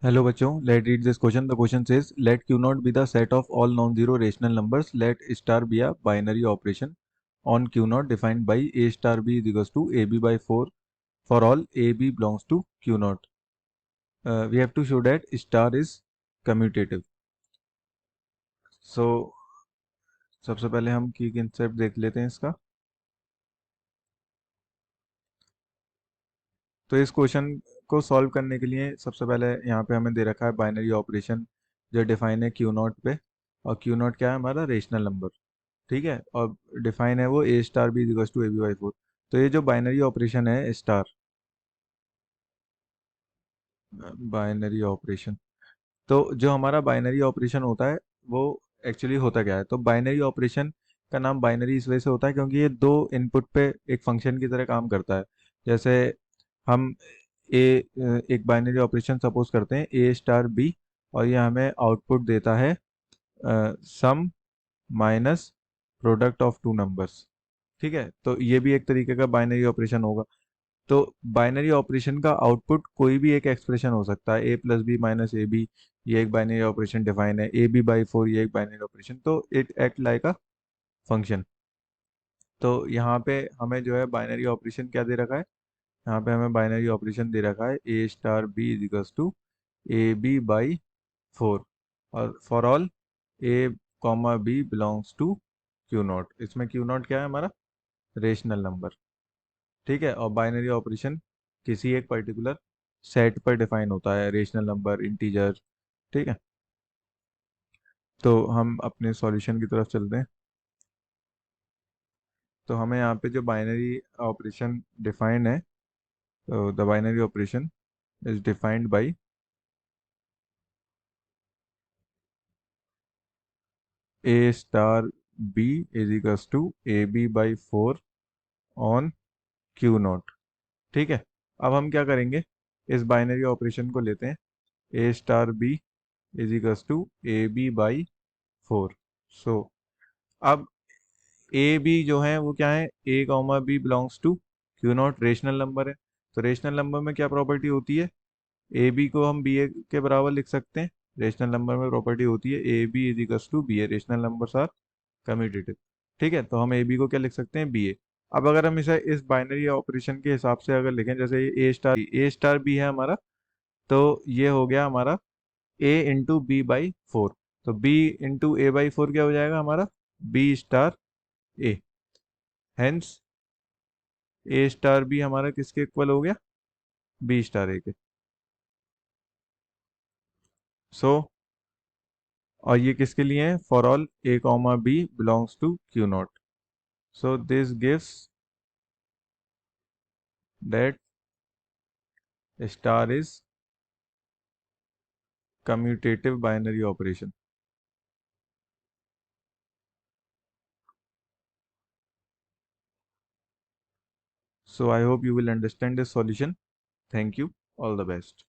Hello बच्चों, let's read this question. The question says, let Q naught be the set of all non-zero rational numbers. Let star be a binary operation on Q naught defined by A star B is equals to AB by 4 for all AB belongs to Q naught. We have to show that star is commutative. So सबसे पहले हम की concept देख लेते हैं इसका. तो इस क्वेश्चन को सॉल्व करने के लिए सबसे पहले यहाँ पे हमें दे रखा है बाइनरी ऑपरेशन जो डिफाइन है क्यू नॉट पे. और क्यू नॉट क्या है? हमारा रेशनल नंबर. ठीक है. और डिफाइन है वो A star B equals to A B by 4. तो ये जो बाइनरी ऑपरेशन है स्टार बाइनरी ऑपरेशन, तो जो हमारा बाइनरी ऑपरेशन होता है वो एक्चुअली होता क्या है? तो बाइनरी ऑपरेशन का नाम बाइनरी इस वजह से होता है क्योंकि ये दो इनपुट पे एक फंक्शन की तरह काम करता है. जैसे हम ए एक बाइनरी ऑपरेशन सपोज करते हैं ए स्टार बी, और ये हमें आउटपुट देता है sum minus product of two numbers. ठीक है. तो ये भी एक तरीके का बाइनरी ऑपरेशन होगा. तो बाइनरी ऑपरेशन का आउटपुट कोई भी एक एक्सप्रेशन हो सकता है, A plus B minus A B. ये एक बाइनरी ऑपरेशन डिफाइन है. ए बी बाई 4 ये एक बाइनरी ऑपरेशन. तो it act like a function. तो यहाँ पे हमें जो है बाइनरी ऑपरेशन क्या दे रखा है? यहाँ पे हमें बाइनरी ऑपरेशन दे रखा है A star B is equals to A B by 4 और for all A comma B belongs to Q naught. इसमें क्यू नॉट क्या है? हमारा रेशनल नंबर. ठीक है. और बाइनरी ऑपरेशन किसी एक पर्टिकुलर सेट पर डिफाइन होता है, रेशनल नंबर, इंटीजर. ठीक है. तो हम अपने सॉल्यूशन की तरफ चलते हैं. तो हमें यहाँ पे जो बाइनरी ऑपरेशन डिफाइंड है, तो the binary operation is defined by a star B is equals to A B by 4 on Q naught. ठीक है. अब हम क्या करेंगे? इस बाइनरी ऑपरेशन को लेते हैं A star B is equals to A B by 4. So अब ए बी जो है वो क्या है? A comma B belongs to Q naught, rational number है. तो रेशनल नंबर में क्या प्रॉपर्टी होती है? ए बी को हम बी ए के बराबर लिख सकते हैं. रेशनल नंबर में प्रॉपर्टी होती है a b is equals to b a. Rational numbers are commutative. ठीक है. तो हम ए बी को क्या लिख सकते हैं? बी ए. अब अगर हम इसे इस बाइनरी ऑपरेशन के हिसाब से अगर लिखें, जैसे ए स्टार बी है हमारा, तो ये हो गया हमारा ए इंटू बी बाई 4. तो बी इंटू ए बाई 4 क्या हो जाएगा हमारा? B star a. Hence a star b हमारा किसके इक्वल हो गया? बी स्टार ए के. सो और ये किसके लिए है? For all A comma B belongs to Q naught. So this gives that star is commutative binary operation. So I hope you will understand this solution. Thank you. All the best.